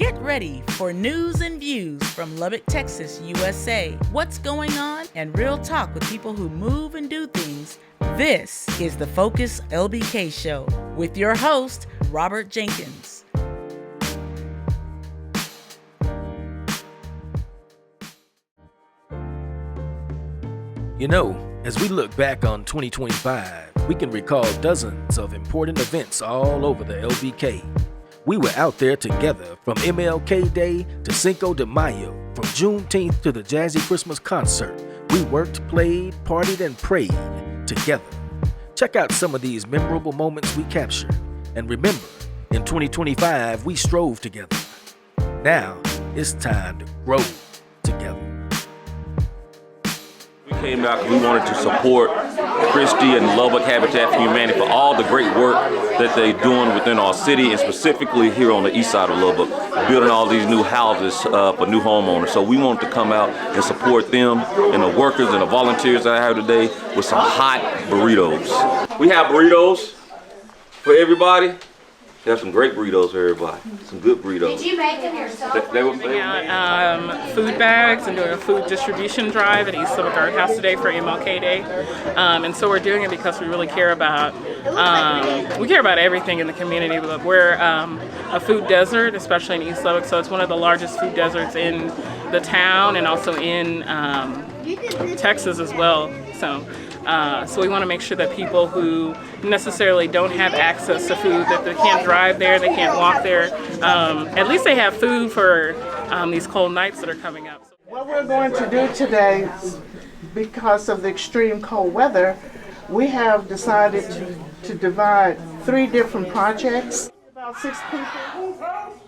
Get ready for news and views from Lubbock, Texas, USA. What's going on and real talk with people who move and do things. This is the Focus LBK Show with your host, Robert Jenkins. You know, as we look back on 2025, we can recall dozens of important events all over the LBK. We were out there together from MLK Day to Cinco de Mayo, from Juneteenth to the Jazzy Christmas concert. We worked, played, partied, and prayed together. Check out some of these memorable moments we captured. And remember, in 2025, we strove together. Now, it's time to grow together. We came out because we wanted to support Christie and Lubbock Habitat for Humanity for all the great work that they're doing within our city, and specifically here on the east side of Lubbock, building all these new houses for new homeowners. So we wanted to come out and support them and the workers and the volunteers that I have today with some hot burritos. We have burritos for everybody. We have some great burritos for everybody. Some good burritos. Did you make them yourself? They were Food bags and doing a food distribution drive at East Lubbock Art House today for MLK Day. And so we're doing it because we really care about everything in the community. We're a food desert, especially in East Lubbock, so it's one of the largest food deserts in the town and also in Texas as well. So we want to make sure that people who necessarily don't have access to food, that they can't drive there, they can't walk there, at least they have food for these cold nights that are coming up. What we're going to do today, because of the extreme cold weather, we have decided to divide 3 different projects. About 6 people.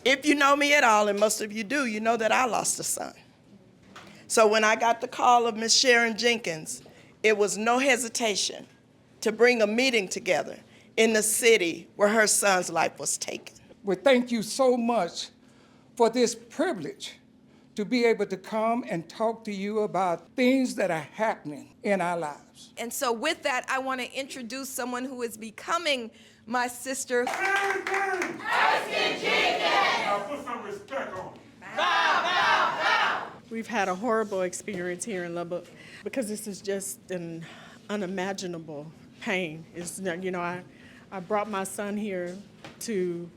If you know me at all, and most of you do, you know that I lost a son. So when I got the call of Miss Sharon Jenkins, it was no hesitation to bring a meeting together in the city where her son's life was taken. We thank you so much for this privilege to be able to come and talk to you about things that are happening in our lives. And so with that, I want to introduce someone who is becoming my sister. Jenkins! Now put some respect on it. Bow, bow, bow! We've had a horrible experience here in Lubbock because this is just an unimaginable pain. I brought my son here to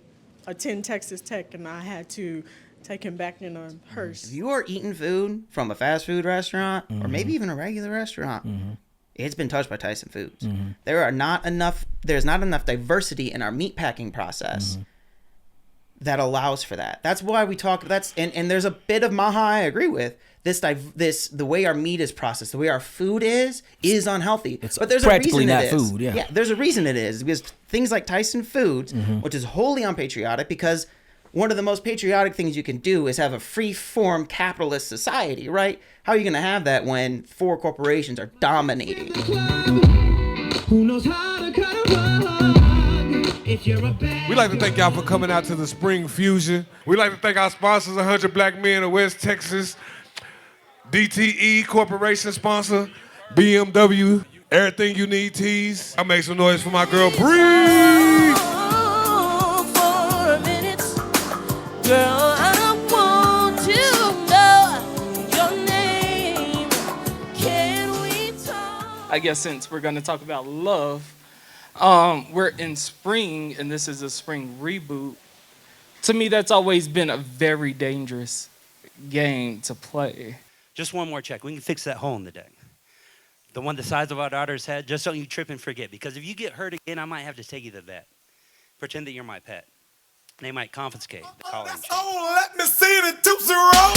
attend Texas Tech, and I had to take him back in a hearse. If you are eating food from a fast food restaurant or maybe even a regular restaurant, it's been touched by Tyson Foods. There's not enough diversity in our meat packing process that allows for that. That's why we talk. And there's a bit of Maha I agree with. The way our meat is processed, the way our food is unhealthy. But there's practically a reason not food. Yeah, there's a reason it is, because things like Tyson Foods, which is wholly unpatriotic, because one of the most patriotic things you can do is have a free-form capitalist society, right? How are you going to have that when 4 corporations are dominating? Who knows how to cut a rug? We'd like to thank y'all for coming out to the Spring Fusion. We'd like to thank our sponsors, 100 Black Men of West Texas, DTE Corporation sponsor, BMW, Everything You Need Tees. I make some noise for my girl, Bree. For a minute, girl, I want to know your name. Can we talk? I guess since we're going to talk about love, we're in spring, and this is a spring reboot. To me, that's always been a very dangerous game to play. Just one more check. We can fix that hole in the deck. The one the size of our daughter's head. Just don't you trip and forget. Because if you get hurt again, I might have to take you to the vet. Pretend that you're my pet. They might confiscate the collar and chain. Oh, let me see the Tootsie Roll.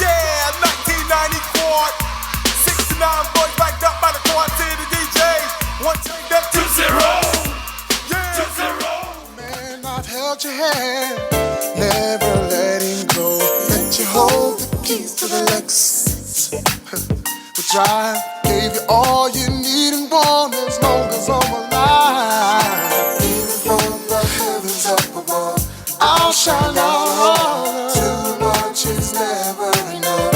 Yeah, 1994. 69 boys backed up by the Quad City DJs. One take that Tootsie Roll. Yeah, Tootsie Roll. Man, I've held your hand, never letting go. Let you hold the keys to the Lexus. We drive, gave you all you need and want as long as I'm alive. Even from the heavens up above, I'll shine out. Too much is never enough.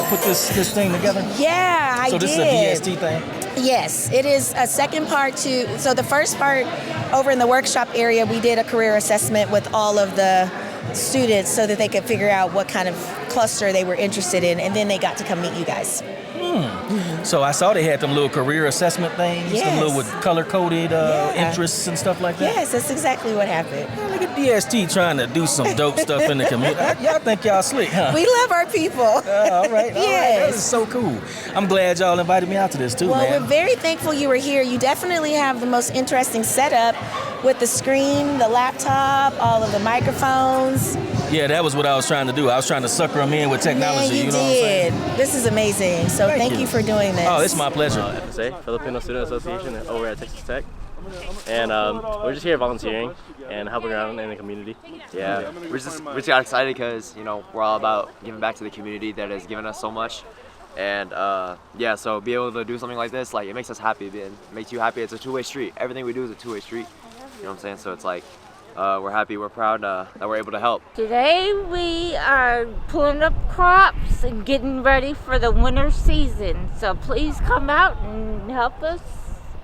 Put this this thing together? Yeah, I did. So this is a VST thing? Yes, it is a second part to, so the first part over in the workshop area, we did a career assessment with all of the students so that they could figure out what kind of cluster they were interested in, and then they got to come meet you guys. So I saw they had them little career assessment things, Yes. them little with color-coded interests and stuff like that. Yes, that's exactly what happened. Look at DST trying to do some dope stuff in the community. Y'all think y'all slick, huh? We love our people. All right, all right. Yes. That is so cool. I'm glad y'all invited me out to this too, Well, man. we're very thankful you were here. You definitely have the most interesting setup with the screen, the laptop, all of the microphones. Yeah, that was what I was trying to do. I was trying to sucker them in with technology. Man, you know what I'm saying? did. This is amazing. So thank you for doing this. Oh, it's my pleasure. FSA, Filipino Student Association, over at Texas Tech. And we're just here volunteering and helping around in the community. Yeah, we just got excited because, you know, we're all about giving back to the community that has given us so much. And yeah, so be able to do something like this, like, it makes us happy. It makes you happy. It's a two-way street. Everything we do is a two-way street. You know what I'm saying? So it's like, we're happy, we're proud that we're able to help. Today we are pulling up crops and getting ready for the winter season. So please come out and help us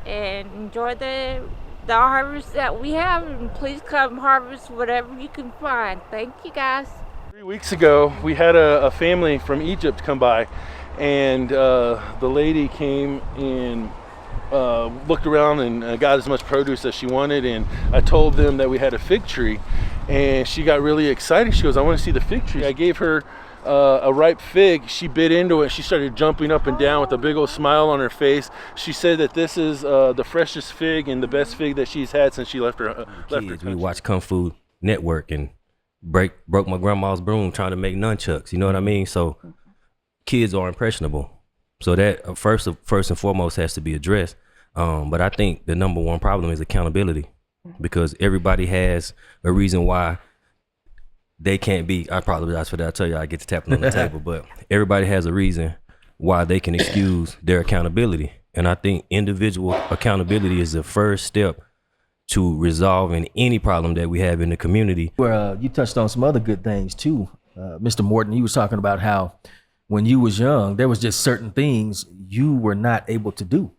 and enjoy the harvest that we have, and please come harvest whatever you can find. Thank you guys. 3 weeks ago we had a family from Egypt come by, and the lady came and looked around and got as much produce as she wanted, and I told them that we had a fig tree, and she got really excited. She goes, I want to see the fig tree. I gave her a ripe fig. She bit into it. She started jumping up and down with a big old smile on her face. She said that this is the freshest fig and the best fig that she's had since she left her country. We watched Kung Fu Network and broke my grandma's broom trying to make nunchucks. You know what I mean? So kids are impressionable. So that first and foremost has to be addressed. But I think the number one problem is accountability, because everybody has a reason why they can't be. I apologize for that. I tell you, I get to tapping on the table, but everybody has a reason why they can excuse their accountability. And I think individual accountability is the first step to resolving any problem that we have in the community. Where you touched on some other good things too, Mr. Morton. You was talking about how when you was young, there was just certain things you were not able to do.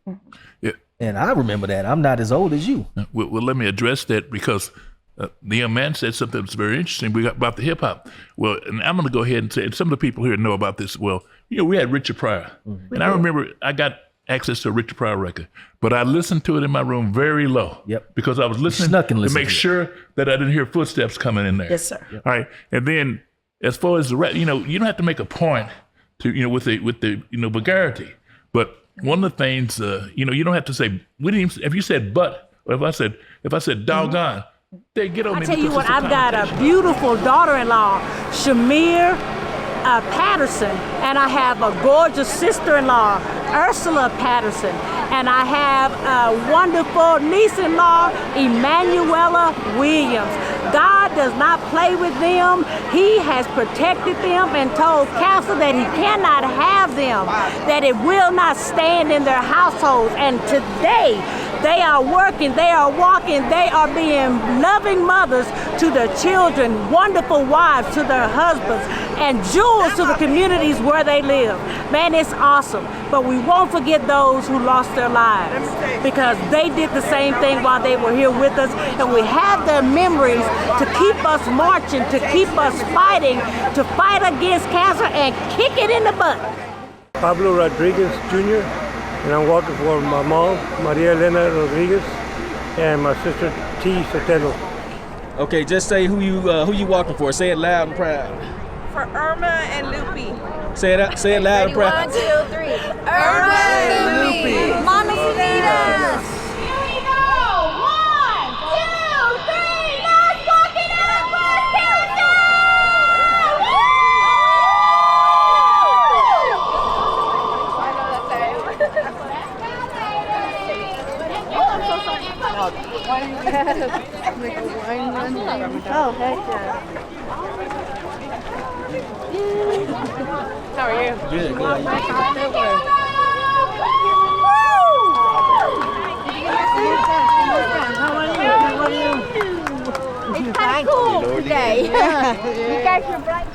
Yeah. And I remember that. I'm not as old as you. Well, let me address that, because the young man said something that's very interesting. We got about the hip hop. Well, and I'm going to go ahead and say, and some of the people here know about this. Well, you know, we had Richard Pryor, and I remember I got access to a Richard Pryor record, but I listened to it in my room very low. Yep. Because I was listening to make sure that I didn't hear footsteps coming in there. Yes, sir. All right, and then as far as the rap, you know, you don't have to make a point to, you know, with the you know, vulgarity, but one of the things, you know, you don't have to say, we didn't even, if you said but, or if I said doggone, they get on me. I tell you what, I've got a beautiful daughter-in-law, Shamir Patterson, and I have a gorgeous sister-in-law, Ursula Patterson, and I have a wonderful niece-in-law, Emanuela Williams. God does not play with them. He has protected them and told counsel that he cannot have them, that it will not stand in their households. And today, they are working, they are walking, they are being loving mothers to their children, wonderful wives to their husbands, and jewels to the communities where they live. Man, it's awesome. But we won't forget those who lost their lives, because they did the same thing while they were here with us, and we have their memories to keep us marching, to keep us fighting, to fight against cancer and kick it in the butt. Pablo Rodriguez Jr., and I'm walking for my mom, Maria Elena Rodriguez, and my sister T. Sotelo. Okay, just say who you walking for. Say it loud and proud. For Irma and Lupe. Say it loud and proud. 1, 2, 3. Irma and Lupe. Mama Unidas. Oh, heck yeah. How are you? Good. It's kind of cool today. You guys are bright.